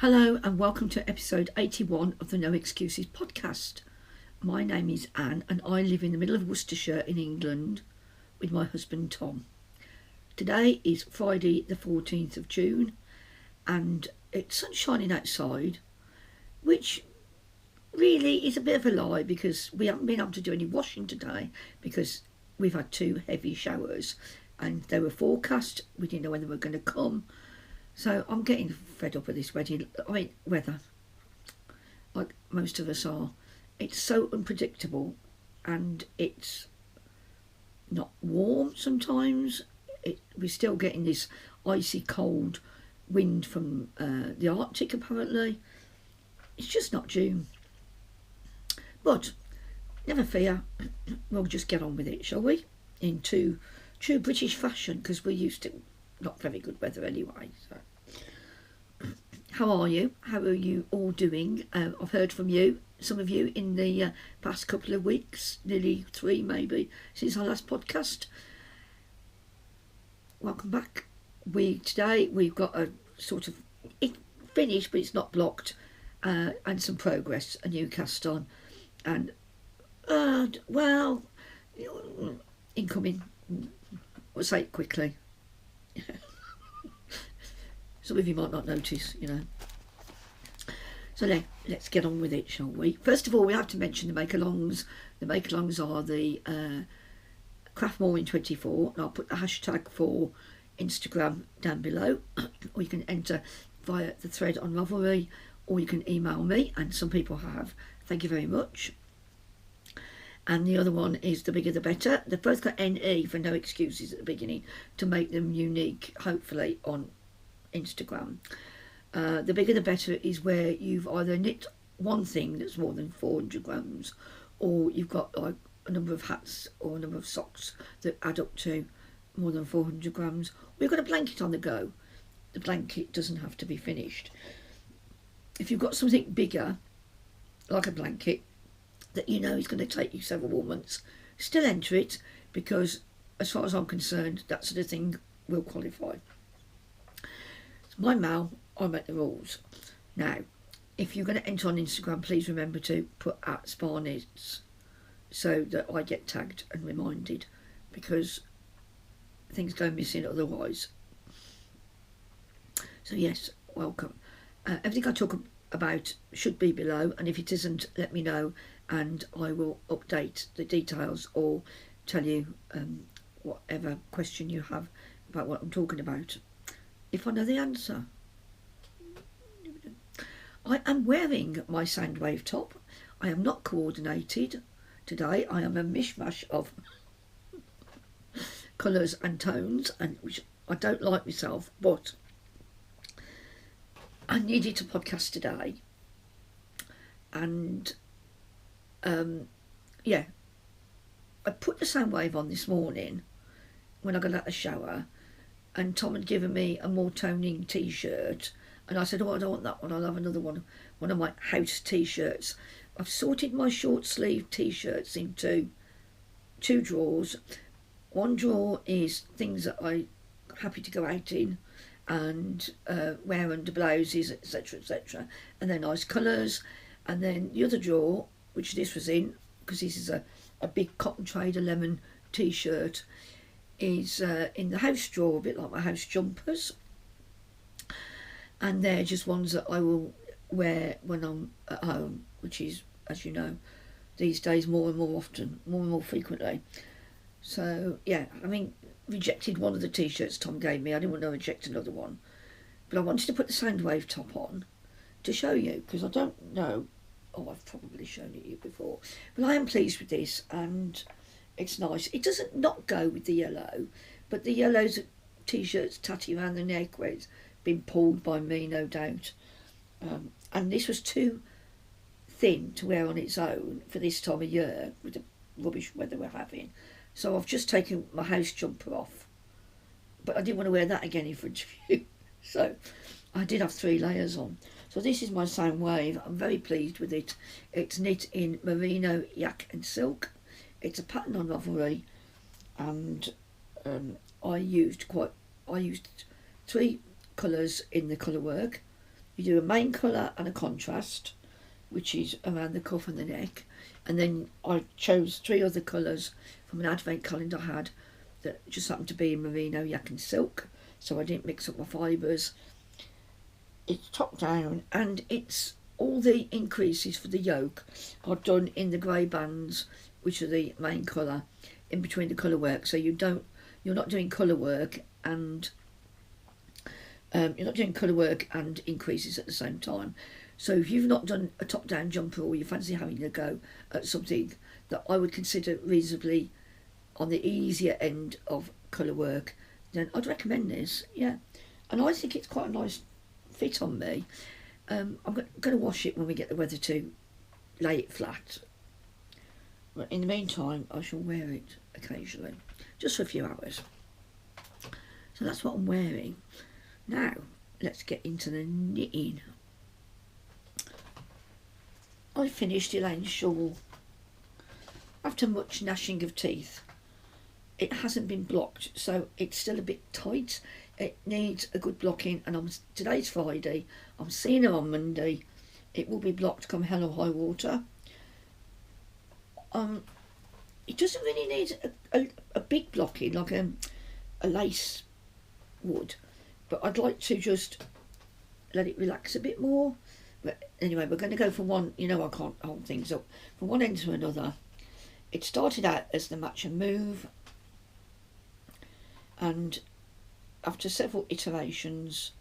Hello and welcome to episode 81 of the No Excuses podcast. My name is Anne and I live in the middle of Worcestershire in England with my husband Tom. Today is Friday the 14th of June and it's sun shining outside, which really is a bit of a lie because we haven't been able to do any washing today because we've had two heavy showers and they were forecast. We didn't know when they were going to come. So I'm getting fed up with this weather, like most of us are. It's so unpredictable and it's not warm sometimes. We're still getting this icy cold wind from the Arctic apparently. It's just not June. But never fear, we'll just get on with it, shall we? In true British fashion, because we're used to not very good weather anyway. So. How are you? How are you all doing? I've heard from you, some of you, in the past couple of weeks, nearly 3 maybe, since our last podcast. Welcome back. Today we've got a sort of finished, but it's not blocked, and some progress, a new cast on, and well, incoming. We'll say it quickly. Some of you might not notice, you know. So let's get on with it, shall we? First of all, we have to mention the make-alongs. The make-alongs are the Craft More in 24. And I'll put the hashtag for Instagram down below. Or you can enter via the thread on Ravelry, or you can email me, and some people have. Thank you very much. And the other one is the bigger the better. They've both got NE for no excuses at the beginning to make them unique, hopefully, on Instagram. The bigger the better is where you've either knit one thing that's more than 400 grams, or you've got like a number of hats or a number of socks that add up to more than 400 grams, or you've got a blanket on the go. The blanket doesn't have to be finished. If you've got something bigger, like a blanket, that you know is going to take you several more months, still enter it, because as far as I'm concerned, that sort of thing will qualify. My Mal, I make the rules. Now, if you're going to enter on Instagram, please remember to put at @sparknits so that I get tagged and reminded, because things go missing otherwise. So yes, welcome. Everything I talk about should be below, and if it isn't, let me know and I will update the details or tell you whatever question you have about what I'm talking about, if I know the answer. I am wearing my Sandwave top. I am not coordinated today. I am a mishmash of colours and tones, and which I don't like myself, but I needed to podcast today. And yeah, I put the Sandwave on this morning when I got out of the shower, and Tom had given me a more toning t-shirt, and I said, oh, I don't want that one, I'll have another one of my house t-shirts. I've sorted my short sleeve t-shirts into 2 drawers. One drawer is things that I'm happy to go out in and wear under blouses, etc, etc, and they're nice colours. And then the other drawer, which this was in, because this is a big Cotton Trader lemon t-shirt, is in the house drawer, a bit like my house jumpers, and they're just ones that I will wear when I'm at home, which is, as you know, these days more and more often, more and more frequently. So yeah, I mean, rejected one of the t-shirts Tom gave me. I didn't want to reject another one, but I wanted to put the Sandwave top on to show you, because I don't know, I've probably shown it you before, but I am pleased with this and it's nice. It doesn't not go with the yellow, but the yellow's t-shirt's tatty around the neck where it's been pulled by me, no doubt. And this was too thin to wear on its own for this time of year with the rubbish weather we're having. So I've just taken my house jumper off, but I didn't want to wear that again in front of you. So I did have 3 layers on. So this is my Sandwave. I'm very pleased with it. It's knit in merino, yak and silk. It's a pattern on Ravelry, and I used 3 colours in the colour work. you do a main colour and a contrast, which is around the cuff and the neck, and then I chose 3 other colours from an advent calendar I had that just happened to be in merino, yak and silk, so I didn't mix up my fibres. It's top down, and it's all the increases for the yoke are done in the grey bands, which are the main colour, in between the colour work, so you're not doing colour work and increases at the same time. So if you've not done a top-down jumper, or you fancy having a go at something that I would consider reasonably on the easier end of colour work, then I'd recommend this, yeah. And I think it's quite a nice fit on me. I'm going to wash it when we get the weather to lay it flat. But in the meantime, I shall wear it occasionally, just for a few hours. So that's what I'm wearing. Now, let's get into the knitting. I finished Elaine's shawl after much gnashing of teeth. It hasn't been blocked, so it's still a bit tight. It needs a good blocking, and today's Friday. I'm seeing her on Monday. It will be blocked come hell or high water. It doesn't really need a big blocking like a lace would, but I'd like to just let it relax a bit more. But anyway, we're going to go from one, I can't hold things up, from one end to another. It started out as the match and move, and after several iterations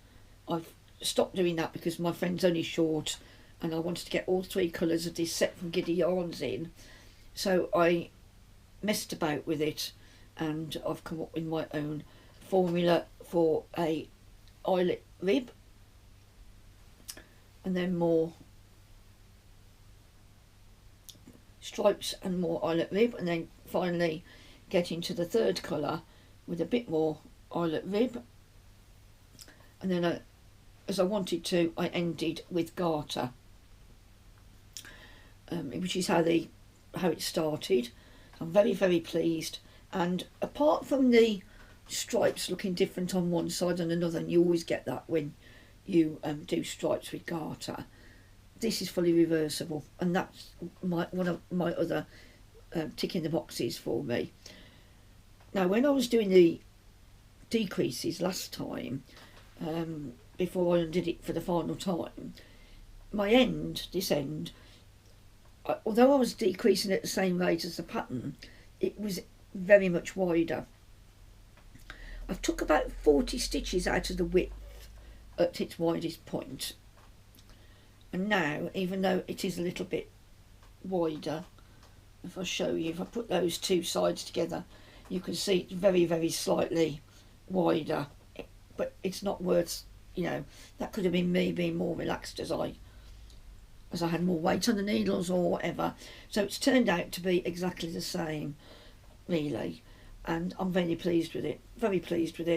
I've stopped doing that because my friend's only short and I wanted to get all 3 colours of this set from Giddy Yarns in. So I messed about with it, and I've come up with my own formula for a eyelet rib, and then more stripes and more eyelet rib, and then finally get into the 3rd colour with a bit more eyelet rib, and then as I wanted to, I ended with garter, which is how it started. I'm very, very pleased, and apart from the stripes looking different on one side and another, and you always get that when you do stripes with garter, this is fully reversible, and that's one of my other ticking the boxes for me. Now, when I was doing the decreases last time, before I undid it for the final time, this end, although I was decreasing at the same rate as the pattern, it was very much wider. I've took about 40 stitches out of the width at its widest point, and now, even though it is a little bit wider, if I show you, if I put those 2 sides together, you can see it's very, very slightly wider, but it's not worth, that could have been me being more relaxed as I had more weight on the needles or whatever. So it's turned out to be exactly the same, really, and I'm very pleased with it,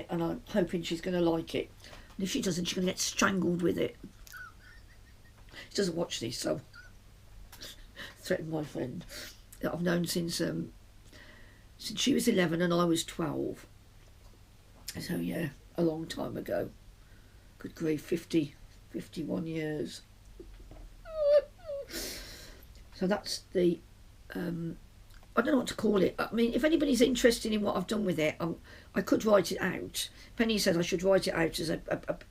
and I'm hoping she's going to like it. And if she doesn't, she's going to get strangled with it. She doesn't watch this, so threatened my friend that I've known since she was 11 and I was 12. So yeah, a long time ago. Good grief, 51 years. So that's the I don't know what to call it. I mean, if anybody's interested in what I've done with it, I could write it out. Penny said I should write it out as a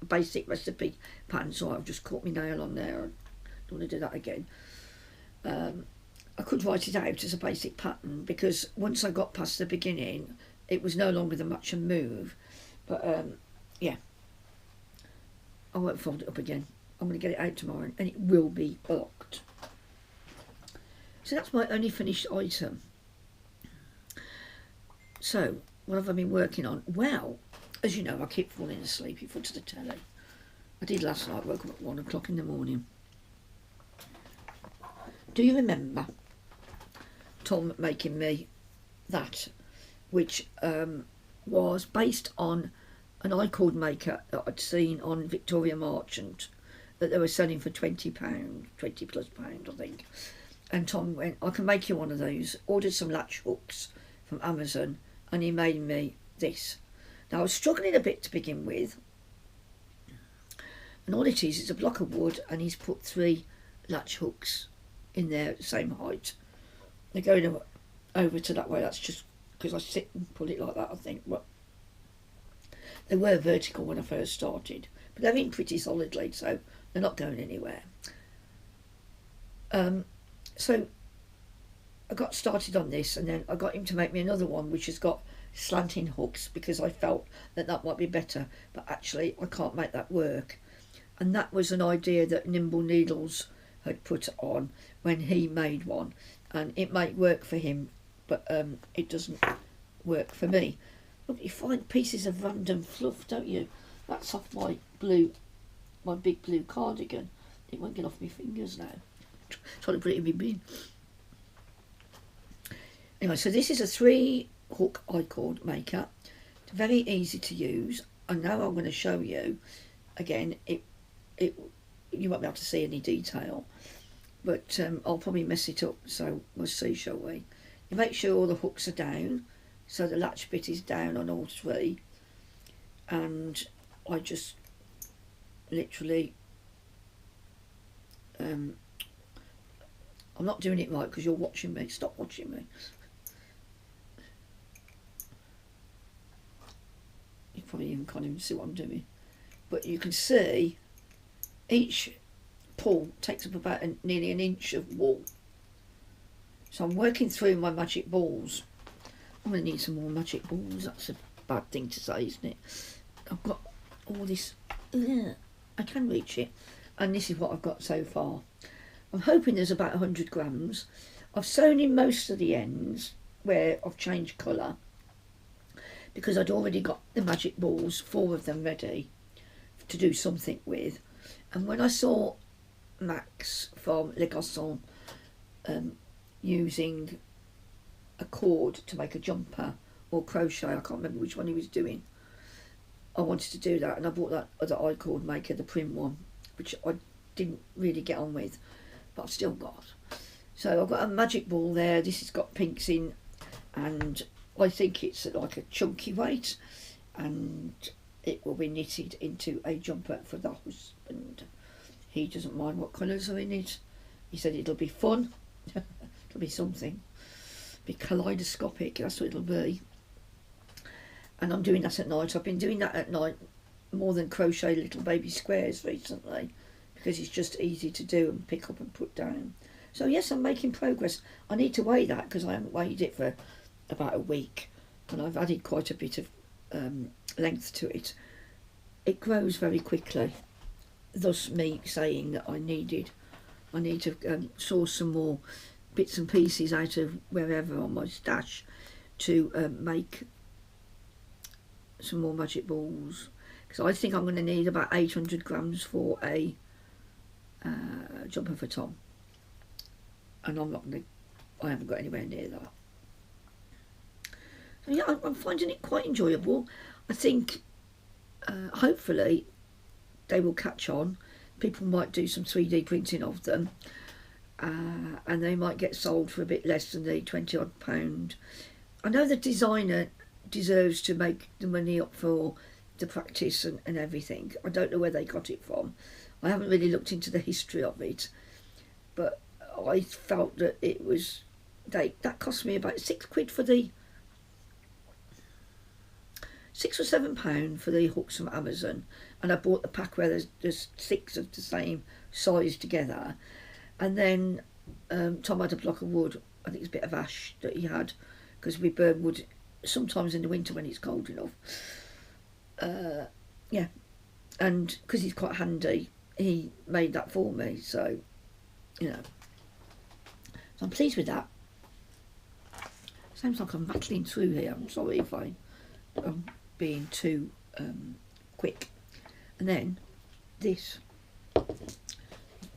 basic recipe pattern, so I've just caught my nail on there. I don't want to do that again. I could write it out as a basic pattern, because once I got past the beginning, it was no longer the match and move. But yeah, I won't fold it up again. I'm going to get it out tomorrow, and it will be blocked. So that's my only finished item. So, what have I been working on? Well, as you know, I keep falling asleep in front of the telly. I did last night, woke up at 1 o'clock in the morning. Do you remember Tom making me that, which was based on an I-cord maker that I'd seen on Victoria Marchant, that they were selling for £20, £20+ I think. And Tom went, I can make you one of those. Ordered some latch hooks from Amazon, and he made me this. Now, I was struggling a bit to begin with, And all it is a block of wood, and he's put 3 latch hooks in there at the same height. They're going over to that way. That's just because I sit and pull it like that, I think. Well, they were vertical when I first started, but they're in pretty solidly, so they're not going anywhere. So I got started on this, and then I got him to make me another one which has got slanting hooks, because I felt that that might be better, but actually I can't make that work. And that was an idea that Nimble Needles had put on when he made one, and it might work for him, but it doesn't work for me. Look, you find pieces of random fluff, don't you? That's off my big blue cardigan. It won't get off my fingers now. Trying to put it in my bin. Anyway, so this is a 3 hook I-cord maker. It's very easy to use. And now I'm going to show you again. You won't be able to see any detail, but I'll probably mess it up, so we'll see, shall we? You make sure all the hooks are down, so the latch bit is down on all 3, and I just literally I'm not doing it right because you're watching me. Stop watching me. You probably even can't even see what I'm doing, but you can see each pull takes up about nearly an inch of wool. So I'm working through my magic balls. I'm going to need some more magic balls. That's a bad thing to say, isn't it? I've got all this. I can reach it, and this is what I've got so far. I'm hoping there's about 100 grams. I've sewn in most of the ends where I've changed colour, because I'd already got the magic balls, 4 of them ready to do something with. And when I saw Max from Les Garçons using a cord to make a jumper or crochet, I can't remember which one he was doing, I wanted to do that, and I bought that other I-cord maker, the Prim one, which I didn't really get on with, but I've still got. So I've got a magic ball there. This has got pinks in, and I think it's like a chunky weight, and it will be knitted into a jumper for the husband. He doesn't mind what colours are in it. He said it'll be fun. It'll be something. Be kaleidoscopic, that's what it'll be. And I'm doing that at night. I've been doing that at night more than crochet little baby squares recently, because it's just easy to do and pick up and put down. So yes, I'm making progress. I need to weigh that because I haven't weighed it for about a week, and I've added quite a bit of length to it. It grows very quickly, thus me saying that I need to source some more bits and pieces out of wherever on my stash to make some more magic balls, because I think I'm going to need about 800 grams for a jumper for Tom, and I haven't got anywhere near that. So yeah, I'm finding it quite enjoyable. I think hopefully they will catch on. People might do some 3D printing of them, and they might get sold for a bit less than the £20 odd. I know the designer deserves to make the money up for the practice and everything. I don't know where they got it from. I haven't really looked into the history of it, but I felt that it was that cost me about £6 for the £6 or £7 for the hooks from Amazon, and I bought the pack where there's 6 of the same size together. And then Tom had a block of wood. I think it's a bit of ash that he had, because we burn wood sometimes in the winter when it's cold enough. Yeah, and because he's quite handy, he made that for me. So, you know, so I'm pleased with that. Sounds like I'm rattling through here. I'm sorry if I'm being too quick. And then this,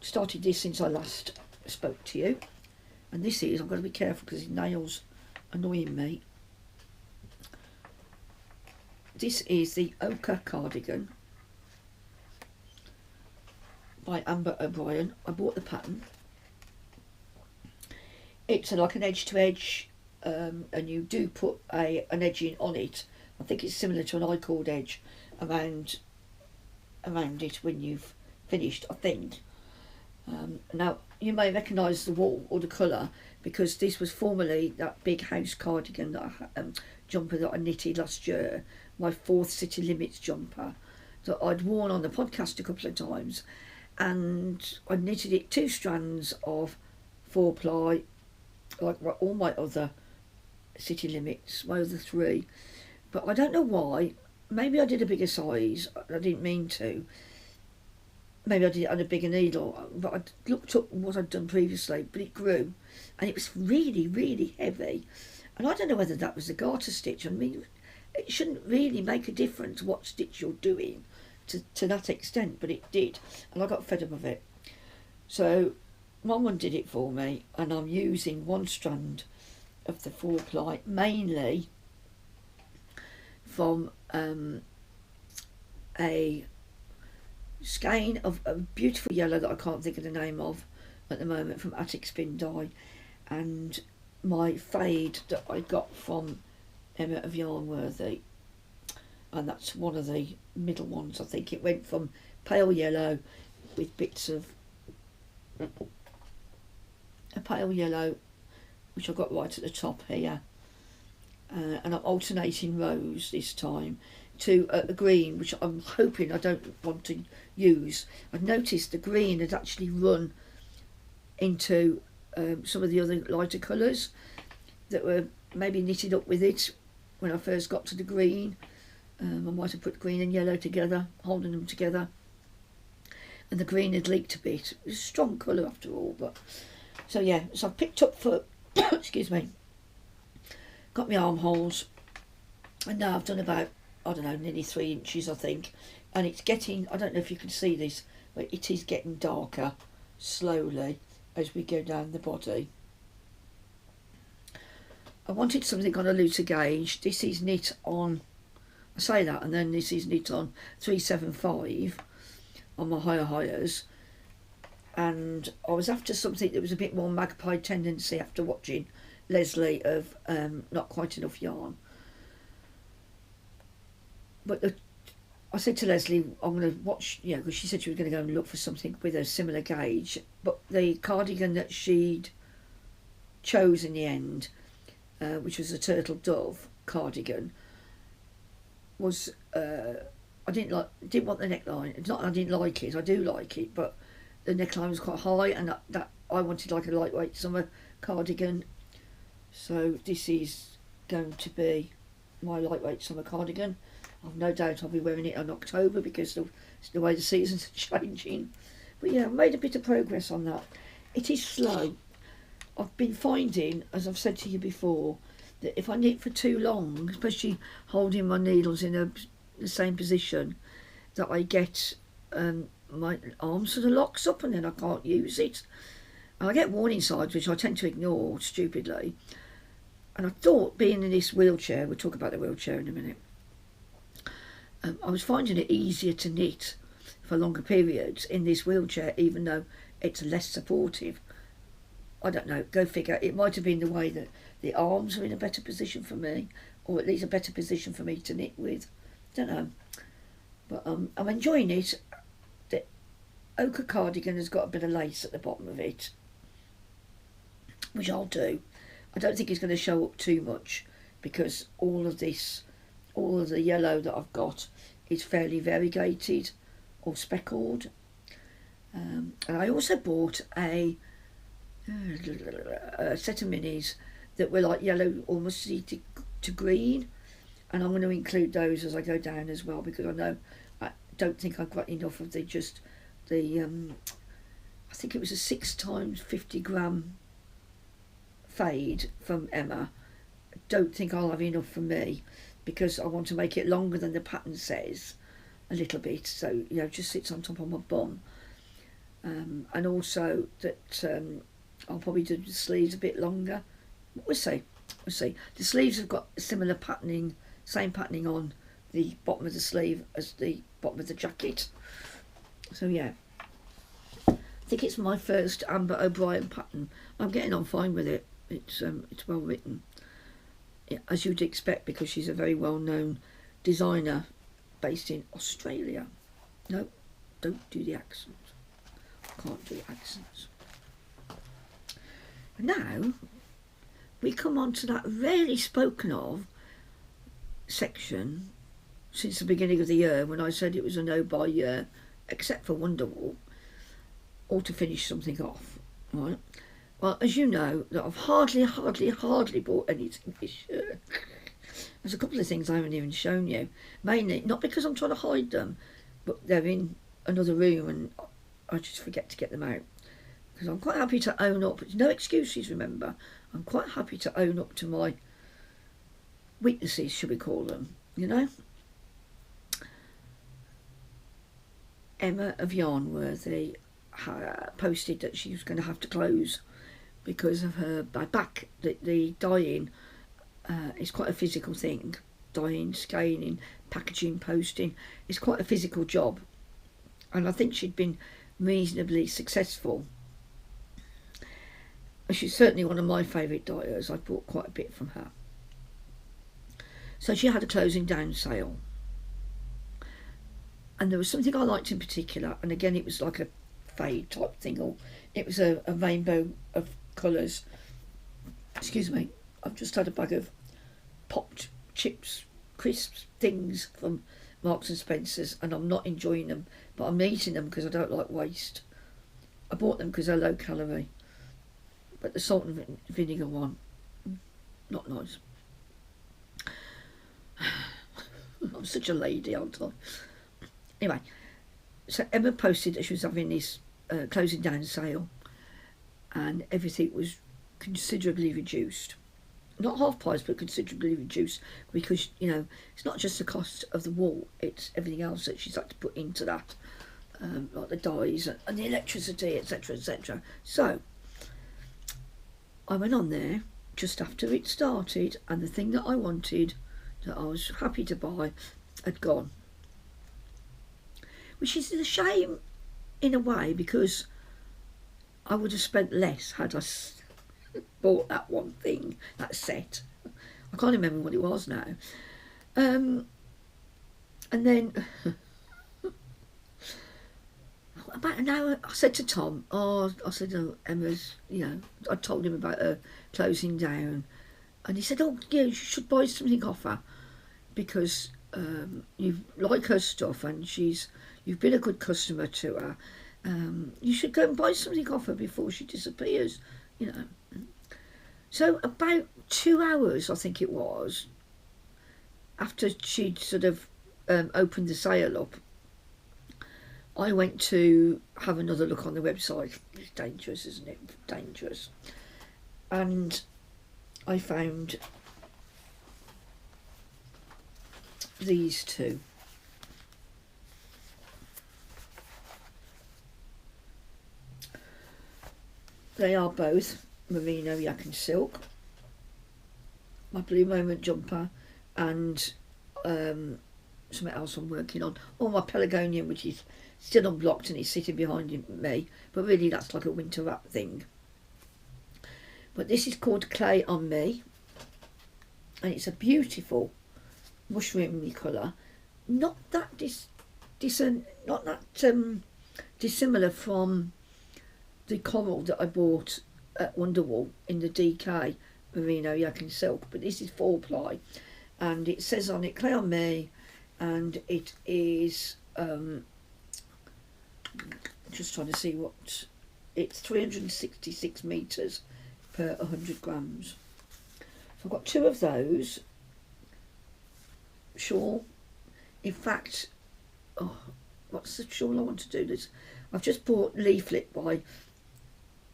started this since I last spoke to you, and this is, I've got to be careful because his nails annoying me. This is the Ochre cardigan by Ambah O'Brien. I bought the pattern. It's like an edge to edge, and you do put an edging on it. I think it's similar to an I-cord edge around around it when you've finished, I think. Now you may recognise the wool or the colour, because this was formerly that big house cardigan that jumper that I knitted last year, my 4th City Limits jumper that I'd worn on the podcast a couple of times, and I knitted it 2 strands of 4-ply, like all my other City Limits, my other 3, but I don't know why. Maybe I did a bigger size, I didn't mean to. Maybe I did it on a bigger needle, but I looked up what I'd done previously, but it grew, and it was really, really heavy. And I don't know whether that was the garter stitch. I mean, it shouldn't really make a difference what stitch you're doing to that extent, but it did, and I got fed up of it. So Mum undid it for me, and I'm using 1 strand of the 4-ply, mainly from a skein of a beautiful yellow that I can't think of the name of at the moment, from Attic Spin Dye, and my fade that I got from Emma of Yarnworthy, and that's one of the middle ones. I think it went from pale yellow with bits of a pale yellow, which I got right at the top here, and I'm alternating rows this time, to a green, which I'm hoping I don't want to use. I've noticed the green had actually run into some of the other lighter colours that were maybe knitted up with it when I first got to the green. I might have put green and yellow together, holding them together, and the green had leaked a bit. It was a strong colour after all, but so yeah, so I've picked up for excuse me, got my armholes, and now I've done about, I don't know, nearly 3 inches I think, and it's getting, I don't know if you can see this, but it is getting darker slowly as we go down the body. I wanted something on a looser gauge. This is knit on, I say that, and then this is knit on 375 on my hires, and I was after something that was a bit more magpie tendency after watching Leslie of Not Quite Enough Yarn. But I said to Leslie, I'm going to watch, you know, because she said she was going to go and look for something with a similar gauge. But the cardigan that she'd chose in the end, which was a turtle dove cardigan, was I didn't want the neckline. It's not I didn't like it. I do like it, but the neckline was quite high, and that I wanted like a lightweight summer cardigan. So this is going to be my lightweight summer cardigan. I've no doubt I'll be wearing it in October because of the way the seasons are changing. But yeah, I've made a bit of progress on that. It is slow. I've been finding, as I've said to you before, that if I knit for too long, especially holding my needles in the same position, that I get my arm sort of locks up and then I can't use it. And I get warning signs, which I tend to ignore stupidly. And I thought, being in this wheelchair, we'll talk about the wheelchair in a minute, I was finding it easier to knit for longer periods in this wheelchair, even though it's less supportive. I don't know, go figure. It might have been the way that the arms are in a better position for me, or at least a better position for me to knit with. Don't know. But I'm enjoying it. The ochre cardigan has got a bit of lace at the bottom of it, which I'll do. I don't think it's going to show up too much because all of the yellow that I've got is fairly variegated or speckled. And I also bought a set of minis that were like yellow almost to green, and I'm going to include those as I go down as well, because I don't think I've got enough of I think it was a 6 times 50 gram fade from Emma. I don't think I'll have enough for me, because I want to make it longer than the pattern says a little bit, so you know, just sits on top of my bum, and also that I'll probably do the sleeves a bit longer. We'll see. The sleeves have got similar patterning, same patterning on the bottom of the sleeve as the bottom of the jacket. So yeah, I think it's my first Ambah O'Brien pattern. I'm getting on fine with it. It's well written, as you'd expect, because she's a very well known designer based in Australia. No, Don't do the accents. Can't do accents. Now we come on to that rarely spoken of section since the beginning of the year, when I said it was a no-buy year, except for Wonderwall, or to finish something off, right? Well, as you know, that I've hardly bought anything this year. There's a couple of things I haven't even shown you, mainly not because I'm trying to hide them, but they're in another room and I just forget to get them out. Because I'm quite happy to own up. No excuses, remember. I'm quite happy to own up to my weaknesses, should we call them, you know? Emma of Yarnworthy posted that she was going to have to close because of her back. The dyeing is quite a physical thing. Dyeing, scaling, packaging, posting is quite a physical job. And I think she'd been reasonably successful. She's certainly one of my favourite dyers. I bought quite a bit from her. So she had a closing down sale. And there was something I liked in particular, and again it was like a fade type thing, or it was a rainbow of colours. Excuse me, I've just had a bag of popped chips, crisps things from Marks and Spencer's, and I'm not enjoying them, but I'm eating them because I don't like waste. I bought them because they're low calorie, but the salt and vinegar one, not nice. I'm such a lady, aren't I? Anyway, so Emma posted that she was having this closing down sale, and everything was considerably reduced. Not half price, but considerably reduced, because, you know, it's not just the cost of the wool, it's everything else that she's had to put into that, like the dyes and the electricity, etc, etc. So I went on there just after it started, and the thing that I wanted, that I was happy to buy, had gone. Which is a shame in a way, because I would have spent less had I bought that one thing, that set. I can't remember what it was now. And then about an hour, I said to Tom, oh, Emma's, you know, I told him about her closing down, and he said, oh yeah, you should buy something off her, because you like her stuff and you've been a good customer to her. You should go and buy something off her before she disappears, you know. So about 2 hours, I think it was, after she'd sort of opened the sale up, I went to have another look on the website. It's dangerous, isn't it? Dangerous. And I found these two. They are both merino yak and silk. My Blue Moment jumper and something else I'm working on. Or my pelargonium, which is still unblocked and it's sitting behind me. But really that's like a winter wrap thing. But this is called Clay on Me. And it's a beautiful mushroomy colour. Not that dissimilar from the coral that I bought at Wonderwall in the DK merino yak and silk, but this is 4-ply, and it says on it Clay on Me, and it is just trying to see what it's 366 meters per 100 grams. So I've got 2 of those. Shawl. In fact, oh, what's the shawl I want to do this? I've just bought Leaflet by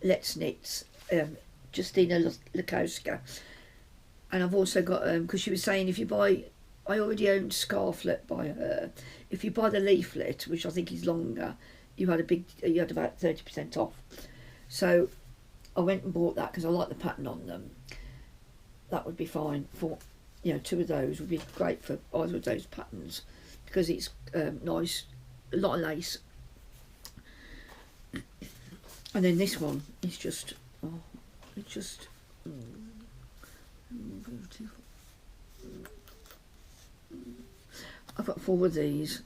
Let's Knits, Justina Lukowska, and I've also got because she was saying if you buy, I already owned Scarflet by her. If you buy the Leaflet, which I think is longer, you had about 30% off. So I went and bought that because I like the pattern on them. That would be fine for, you know, 2 of those would be great for either of those patterns, because it's nice, a lot of lace. And then this one is just, oh, it's just beautiful. I've got 4 of these.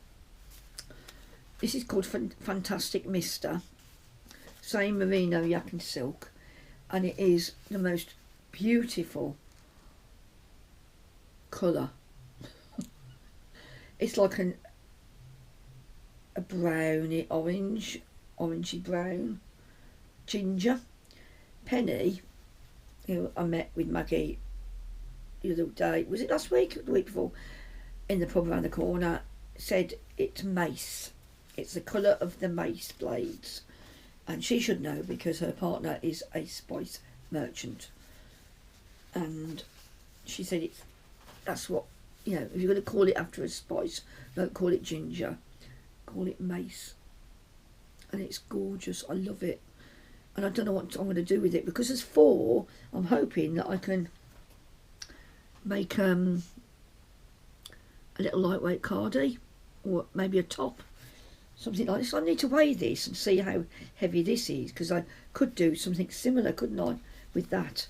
This is called Fantastic Mister. Same merino yak and silk, and it is the most beautiful colour. It's like a browny orange, orangey brown, ginger. Penny, who I met with Maggie the other day, was it last week or the week before, in the pub around the corner, said it's mace. It's the colour of the mace blades. And she should know because her partner is a spice merchant. And she said that's what, if you're going to call it after a spice, don't call it ginger, call it mace. And it's gorgeous. I love it. And I don't know what I'm going to do with it because there's 4. I'm hoping that I can make a little lightweight cardi or maybe a top, something like this. I need to weigh this and see how heavy this is because I could do something similar, couldn't I, with that.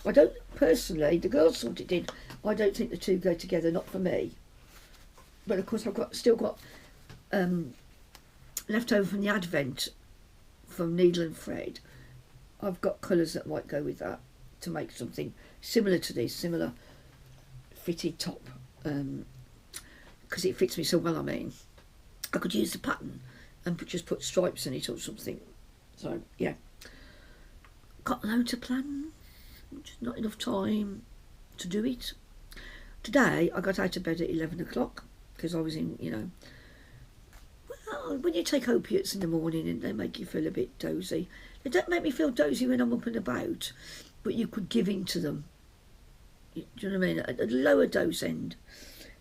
I don't personally, the girls thought it did. I don't think the two go together, not for me. But of course I've still got left over from the Advent from needle and thread. I've got colours that might go with that to make something similar to this, similar fitted top, because it fits me so well. I mean, I could use the pattern and just put stripes in it or something. So yeah, got loads of plans, just not enough time to do it. Today I got out of bed at 11 o'clock because I was in, well, when you take opiates in the morning and they make you feel a bit dozy. They don't make me feel dozy when I'm up and about, but you could give in to them. Do you know what I mean? At a lower dose end,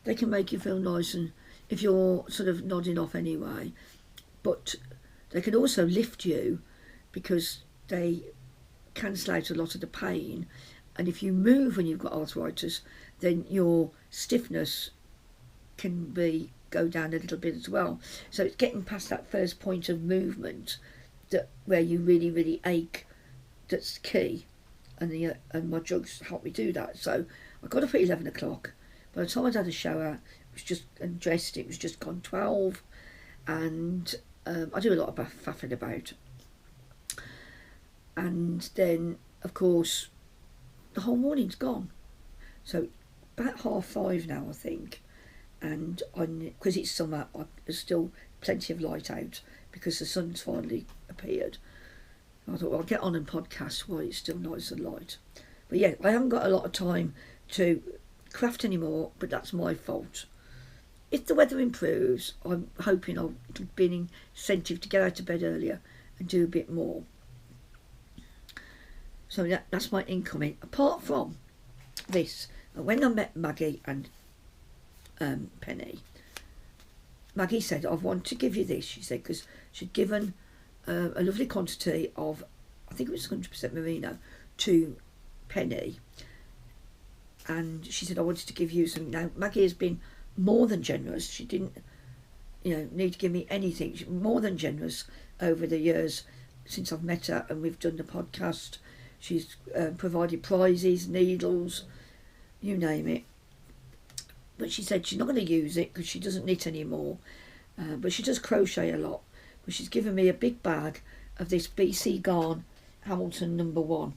they can make you feel nice, and if you're sort of nodding off anyway, but they can also lift you because they cancel out a lot of the pain. And if you move when you've got arthritis, then your stiffness can go down a little bit as well. So it's getting past that first point of movement where you really, really ache. That's key. And my drugs help me do that. So I got up at 11 o'clock. By the time I'd had a shower, and dressed, it was just gone 12. And I do a lot of faffing about. And then, of course, the whole morning's gone. So about 5:30 now, I think. And because it's summer, there's still plenty of light out because the sun's finally appeared. I thought, well, I'll get on and podcast while it's still nice and light. But yeah, I haven't got a lot of time to craft anymore, but that's my fault. If the weather improves, I'm hoping it'll be an incentive to get out of bed earlier and do a bit more. So that's my incoming. Apart from this, when I met Maggie and Penny, Maggie said, I want to give you this, she said, because she'd given a lovely quantity of, I think it was 100% merino, to Penny. And she said, I wanted to give you some. Now, Maggie has been more than generous. She didn't, need to give me anything. She's more than generous over the years since I've met her and we've done the podcast. She's provided prizes, needles, you name it. But she said she's not going to use it because she doesn't knit anymore. But she does crochet a lot. But she's given me a big bag of this BC Garn Hamilton #1.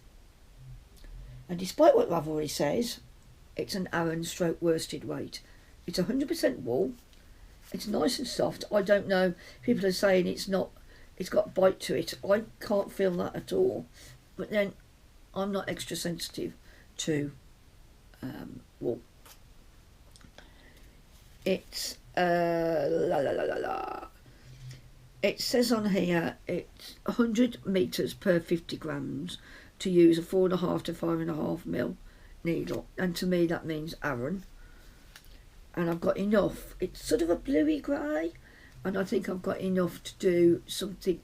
And despite what Ravelry says, it's an Aran stroke worsted weight. It's 100% wool. It's nice and soft. I don't know. People are saying it's got bite to it. I can't feel that at all. But then I'm not extra sensitive to wool. It's It says on here it's 100 metres per 50 grams to use a 4.5 to 5.5 mil needle, and to me that means Aran. And I've got enough. It's sort of a bluey grey, and I think I've got enough to do something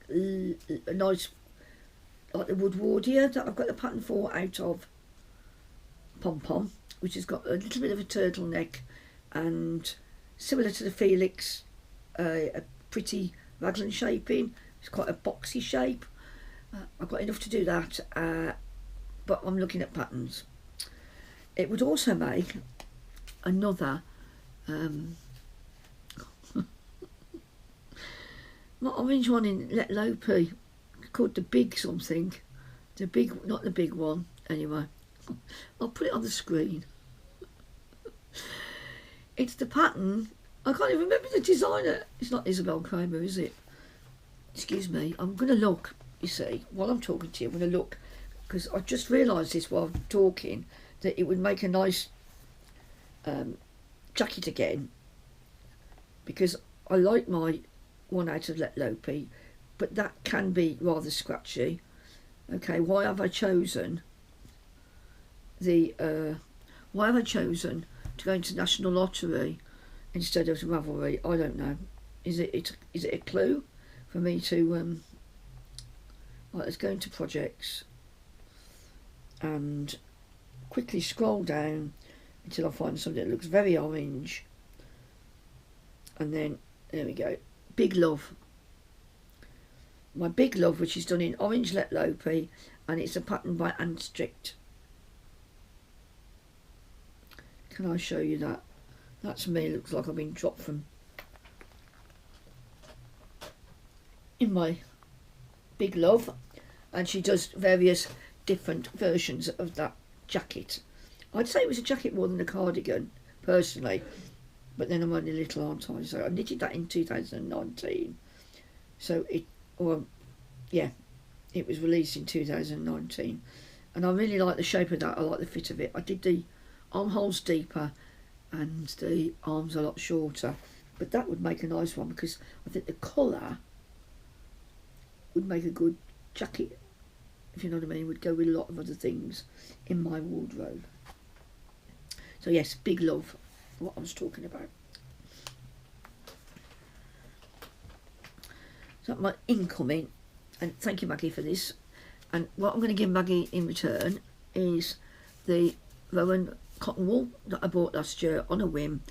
nice like the Woodwardia that I've got the pattern for out of Pom Pom, which has got a little bit of a turtleneck and similar to the Felix, a pretty raglan shaping. It's quite a boxy shape. I've got enough to do that, but I'm looking at patterns. It would also make another my orange one in Let Lopi, called the big something. The big, not the big one. Anyway, I'll put it on the screen. It's the pattern. I can't even remember the designer. It's not Isabel Kramer, is it? Excuse me. I'm going to look, you see, while I'm talking to you, I'm going to look, because I just realised this while I'm talking, that it would make a nice jacket again, because I like my one out of Let Lopi, but that can be rather scratchy. Okay, why have I chosen to go into National Lottery instead of Ravelry? I don't know. Is it a clue for me to right, let's go into projects and quickly scroll down until I find something that looks very orange, and then there we go. Big Love. My Big Love, which is done in orange Let Lopi, and it's a pattern by Anne Strict. Can I show you that? That's me. Looks like I've been dropped from in my Big Love, and she does various different versions of that jacket. I'd say it was a jacket more than a cardigan, personally, but then I'm only little, aren't I? So I knitted that in 2019. So it was released in 2019, and I really like the shape of that. I like the fit of it. I did the armholes deeper and the arms a lot shorter, but that would make a nice one, because I think the colour would make a good jacket, if you know what I mean. It would go with a lot of other things in my wardrobe. So yes, Big Love, what I was talking about. So my incoming, and thank you, Maggie, for this. And what I'm going to give Maggie in return is the Rowan cotton wool that I bought last year on a whim.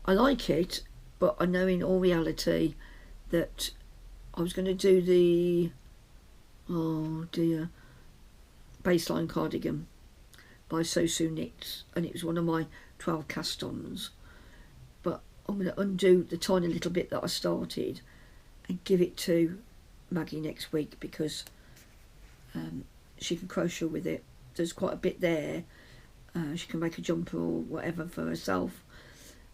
I like it, but I know in all reality that I was going to do the, oh dear, baseline cardigan by So Sue Knits, and it was one of my 12 cast-ons. But I'm going to undo the tiny little bit that I started and give it to Maggie next week, because she can crochet with it. There's quite a bit there. She can make a jumper or whatever for herself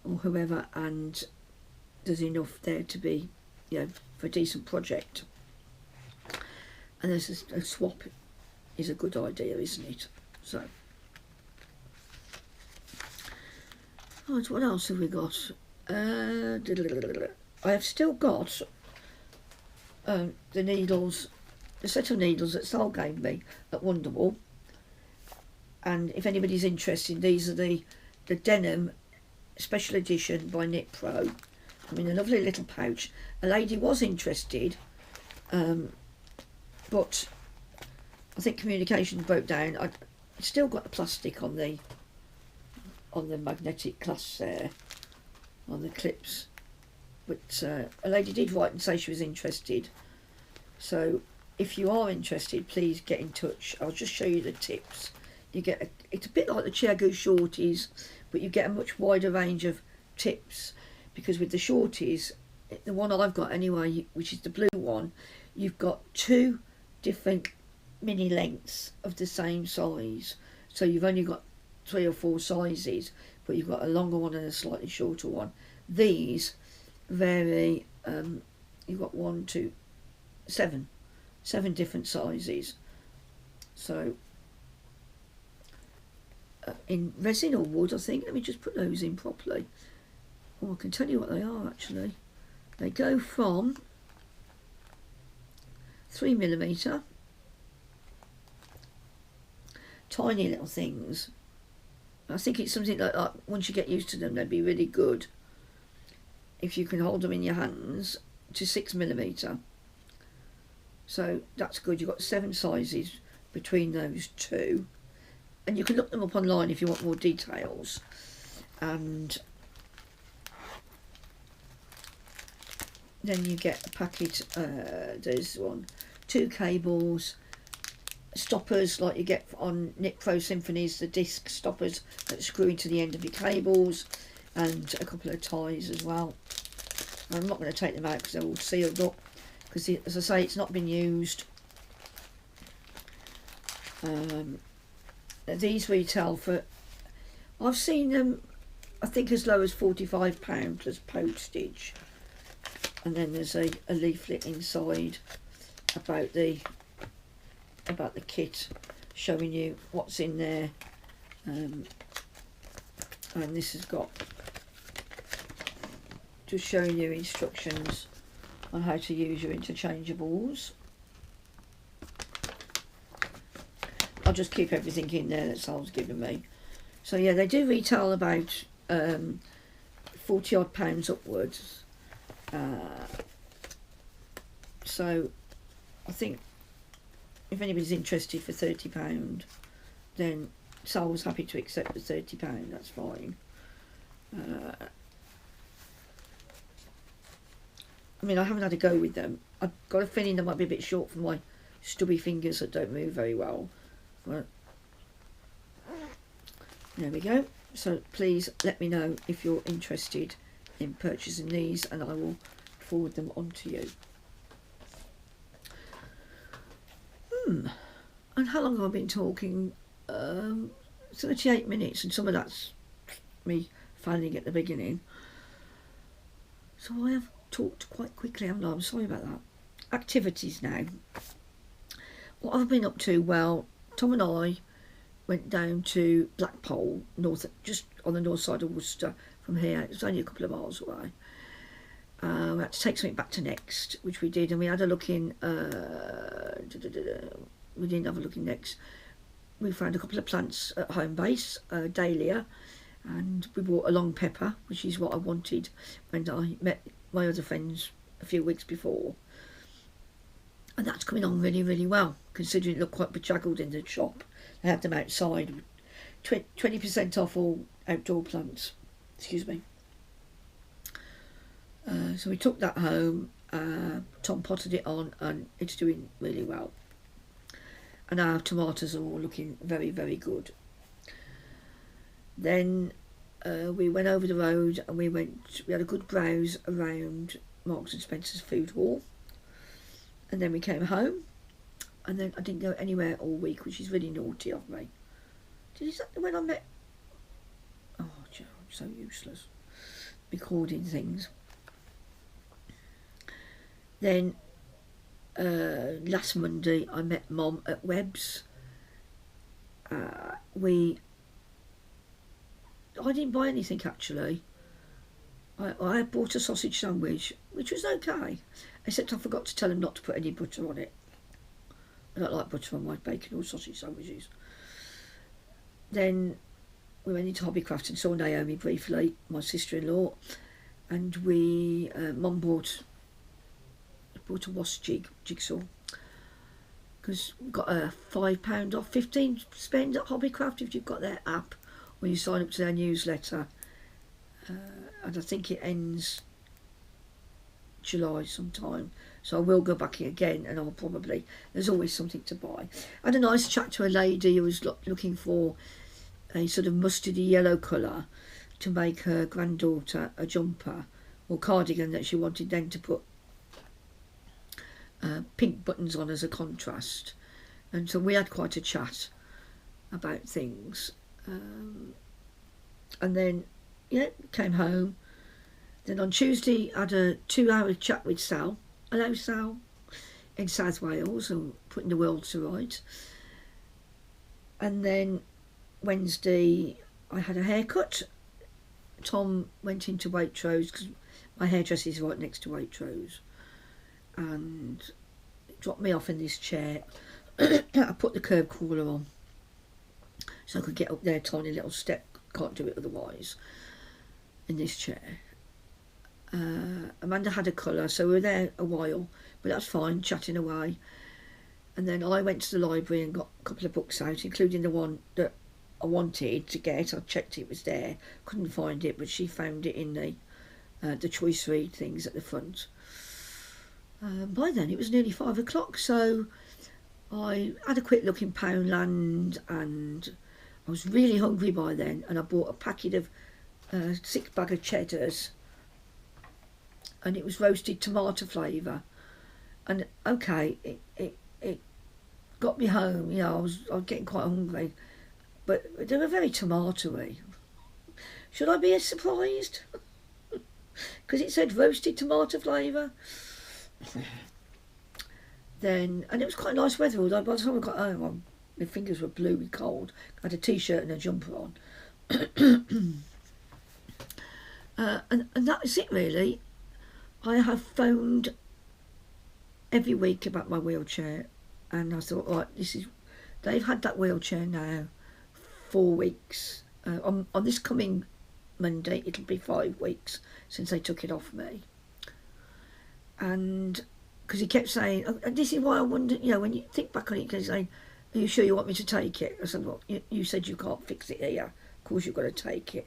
or whoever, and there's enough there to be, you know, for a decent project. And there's a swap is a good idea, isn't it? So, right, what else have we got? I have still got the needles, the set of needles that Sal gave me at Wonderwall. And if anybody's interested, these are the denim special edition by Knit Pro. I mean, a lovely little pouch. A lady was interested, but I think communication broke down. I still got the plastic on the magnetic clasps there, on the clips. But a lady did write and say she was interested. So if you are interested, please get in touch. I'll just show you the tips. You get it's a bit like the Chiago shorties, but you get a much wider range of tips, because with the shorties, the one I've got anyway, which is the blue one, you've got two different mini lengths of the same size. So you've only got 3 or 4 sizes, but you've got a longer one and a slightly shorter one. These vary, you've got 1, 2, 7 different sizes. So in resin or wood, I think. Let me just put those in properly. Oh, I can tell you what they are actually. They go from 3mm, tiny little things. I think it's something like that. Once you get used to them, they'd be really good if you can hold them in your hands, to 6mm. So that's good. You've got 7 sizes between those two, and you can look them up online if you want more details. And then you get a packet. There's 2 cables, stoppers like you get on Knit Pro Symphonies, the disc stoppers that screw into the end of your cables, and a couple of ties as well. I'm not going to take them out because they're all sealed up, because as I say, it's not been used. These retail for, I've seen them, I think as low as £45 plus postage, and then there's a leaflet inside about the kit, showing you what's in there, and this has got just showing you instructions on how to use your interchangeables. I'll just keep everything in there that Sal's given me. So yeah, they do retail about £40 odd upwards. So I think if anybody's interested for £30, then Sal was happy to accept the £30. That's fine. I mean, I haven't had a go with them. I've got a feeling they might be a bit short for my stubby fingers that don't move very well. But there we go. So please let me know if you're interested in purchasing these, and I will forward them on to you. And how long have I been talking? 38 minutes, and some of that's me failing at the beginning. So I have talked quite quickly, haven't I? I'm sorry about that. Activities now. What I've been up to, well, Tom and I went down to Blackpool, just on the north side of Worcester from here. It was only a couple of miles away. We had to take something back to Next, which we did, and we had a look in, we didn't have a look in Next. We found a couple of plants at home base, dahlia, and we bought a long pepper, which is what I wanted when I met my other friends a few weeks before. And that's coming on really, really well, considering it looked quite bejaggled in the shop. They had them outside, 20% off all outdoor plants. Excuse me. So we took that home. Tom potted it on, and it's doing really well. And our tomatoes are all looking very, very good. Then we went over the road, and we had a good browse around Marks and Spencer's food hall. And then we came home, and then I didn't go anywhere all week, which is really naughty of me. Is that when I met... Oh, Joe, I'm so useless. Recording things. Then, last Monday, I met Mom at Webb's. I didn't buy anything, actually. I bought a sausage sandwich, which was okay, except I forgot to tell him not to put any butter on it. I don't like butter on my bacon or sausage sandwiches. Then we went into Hobbycraft and saw Naomi briefly, my sister-in-law, and Mum bought a wasp jigsaw, because we got a £5 off 15 spend at Hobbycraft if you've got their app when you sign up to their newsletter. And I think it ends July sometime, so I will go back again, and I'll probably, there's always something to buy. I had a nice chat to a lady who was looking for a sort of mustardy yellow colour to make her granddaughter a jumper or cardigan that she wanted then to put pink buttons on as a contrast, and so we had quite a chat about things, and then came home. Then on Tuesday I had a 2-hour chat with Sal. Hello Sal, in South Wales, and putting the world to right. And then Wednesday I had a haircut. Tom went into Waitrose, because my hairdresser is right next to Waitrose, and dropped me off in this chair. I put the curb crawler on so I could get up there, tiny little step, can't do it otherwise, in this chair. Amanda had a colour, so we were there a while, but that's fine, chatting away. And then I went to the library and got a couple of books out, including the one that I wanted to get. I checked it was there, couldn't find it, but she found it in the choice read things at the front. By then it was nearly 5 o'clock, so I had a quick look in Poundland, and I was really hungry by then, and I bought a packet of 6 bag of cheddars, and it was roasted tomato flavour, And okay, it got me home. You know, I was getting quite hungry, but they were very tomatoey. Should I be surprised? Because it said roasted tomato flavour. Then, and it was quite nice weather, although by the time I got home, my fingers were blue with cold. I had a t-shirt and a jumper on. And that is it really. I have phoned every week about my wheelchair, and I thought, right, they've had that wheelchair now 4 weeks. On this coming Monday, it'll be 5 weeks since they took it off me. And because he kept saying, oh, and this is why I wonder, you know, when you think back on it, because are you sure you want me to take it? I said, well, you said you can't fix it here. Of course you've got to take it.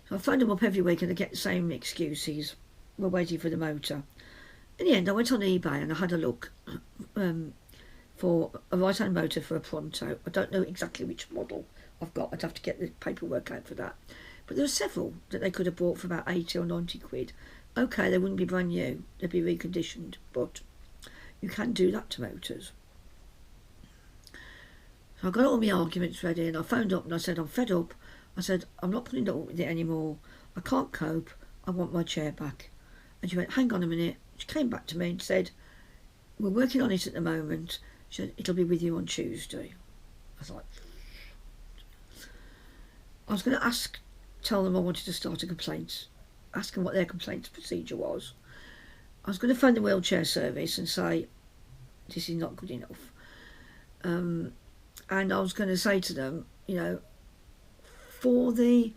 So I phoned them up every week and they get the same excuses. We're waiting for the motor. In the end, I went on eBay and I had a look for a right-hand motor for a Pronto. I don't know exactly which model I've got. I'd have to get the paperwork out for that. But there were several that they could have bought for about 80 or 90 quid. Okay, they wouldn't be brand new. They'd be reconditioned. But you can do that to motors. So I got all my arguments ready and I phoned up and I said, I'm fed up. I said, I'm not putting up with it anymore. I can't cope. I want my chair back. And she went, hang on a minute. She came back to me and said, we're working on it at the moment. She said, it'll be with you on Tuesday. I was like, I was going to tell them I wanted to start a complaint, ask them what their complaint procedure was. I was going to phone the wheelchair service and say, this is not good enough. And I was going to say to them, you know, for the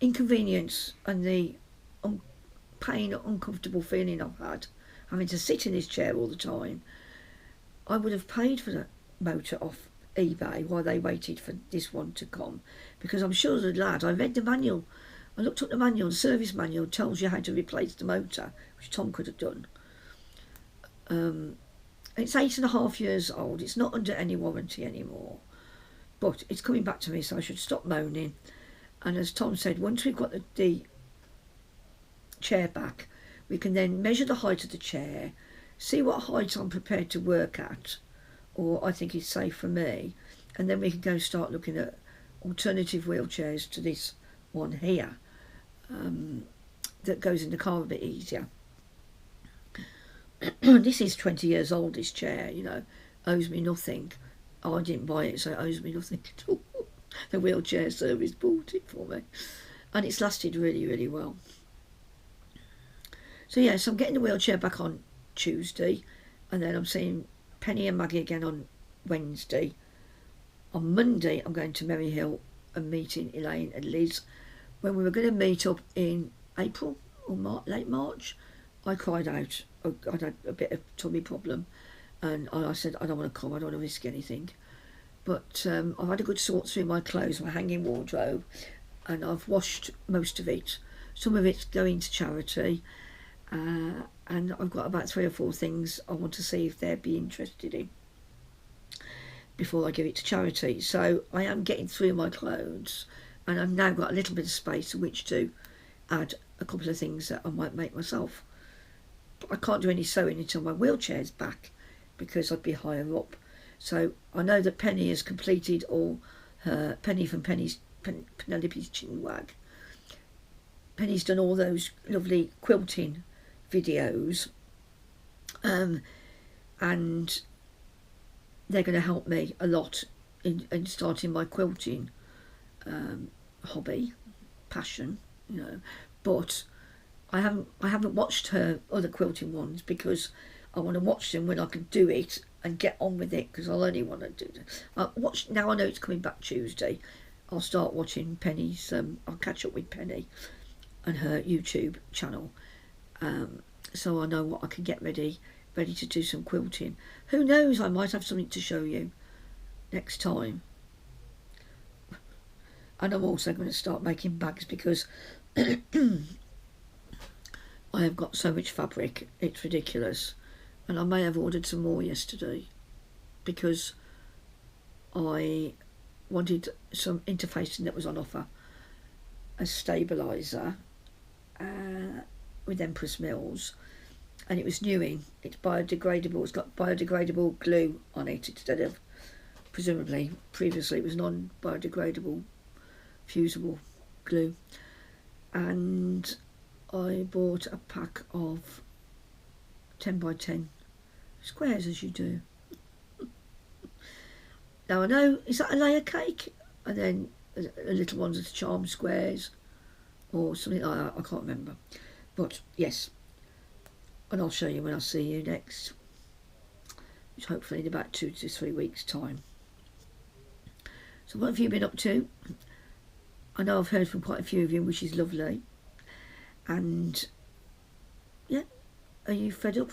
inconvenience and the pain, uncomfortable feeling I've had, having to sit in this chair all the time, I would have paid for the motor off eBay while they waited for this one to come, because I'm sure the lad, I read the manual, I looked up the manual, the service manual tells you how to replace the motor, which Tom could have done. It's 8.5 years old, it's not under any warranty anymore, but it's coming back to me, so I should stop moaning. And as Tom said, once we've got the chair back, we can then measure the height of the chair, see what height I'm prepared to work at, or I think is safe for me, and then we can go start looking at alternative wheelchairs to this one here, that goes in the car a bit easier. This is 20 years old, this chair, you know, owes me nothing. I didn't buy it, so it owes me nothing at all. The wheelchair service bought it for me, and it's lasted really, really well. So yes, I'm getting the wheelchair back on Tuesday, and then I'm seeing Penny and Maggie again on Wednesday. On Monday, I'm going to Merry Hill and meeting Elaine and Liz. When we were going to meet up in April or late March, I cried out. I had a bit of tummy problem, and I said, I don't want to come, I don't want to risk anything. But I've had a good sort through my clothes, my hanging wardrobe, and I've washed most of it. Some of it's going to charity, and I've got about 3 or 4 things I want to see if they'd be interested in before I give it to charity. So I am getting through my clothes, and I've now got a little bit of space in which to add a couple of things that I might make myself. But I can't do any sewing until my wheelchair's back, because I'd be higher up. So I know that Penny has completed all her, Penny from Penelope's Chinwag. Penny's done all those lovely quilting videos, and they're going to help me a lot in starting my quilting hobby, passion, you know. But I haven't watched her other quilting ones, because I want to watch them when I can do it and get on with it, because I'll only want to do it. Now I know it's coming back Tuesday, I'll start watching Penny's, I'll catch up with Penny and her YouTube channel, so I know what I can get ready to do some quilting. Who knows, I might have something to show you next time. And I'm also going to start making bags, because I have got so much fabric, it's ridiculous. And I may have ordered some more yesterday, because I wanted some interfacing that was on offer, a stabiliser, with Empress Mills, and it was newing. It's biodegradable. It's got biodegradable glue on it instead of, presumably, previously it was non-biodegradable, fusible glue. And I bought a pack of 10 by 10 squares, as you do. Now I know, is that a layer cake? And then a little ones are charm squares or something like that, I can't remember. But yes, and I'll show you when I see you next, which hopefully in about 2 to 3 weeks time. So what have you been up to? I know I've heard from quite a few of you, which is lovely. And yeah, are you fed up?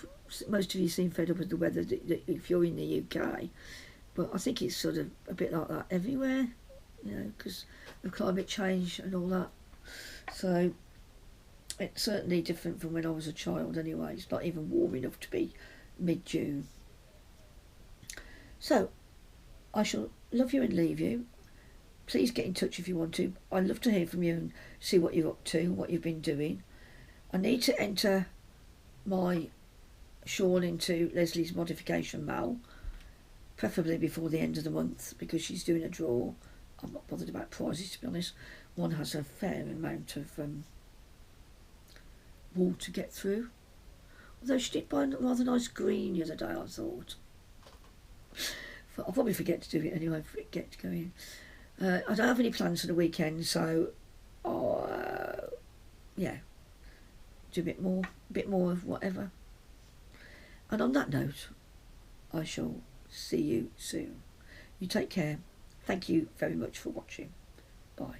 Most of you seem fed up with the weather if you're in the UK, but I think it's sort of a bit like that everywhere, you know, because of climate change and all that. So it's certainly different from when I was a child anyway. It's not even warm enough to be mid-June. So I shall love you and leave you. Please get in touch if you want to. I'd love to hear from you and see what you're up to, what you've been doing. I need to enter my shawl into Leslie's modification mail, preferably before the end of the month, because she's doing a draw. I'm not bothered about prizes, to be honest. One has a fair amount of wool to get through. Although she did buy a rather nice green the other day, I thought. I'll probably forget to do it anyway, forget to go in. I don't have any plans for the weekend, so yeah, do a bit more of whatever. And on that note, I shall see you soon. You take care. Thank you very much for watching. Bye.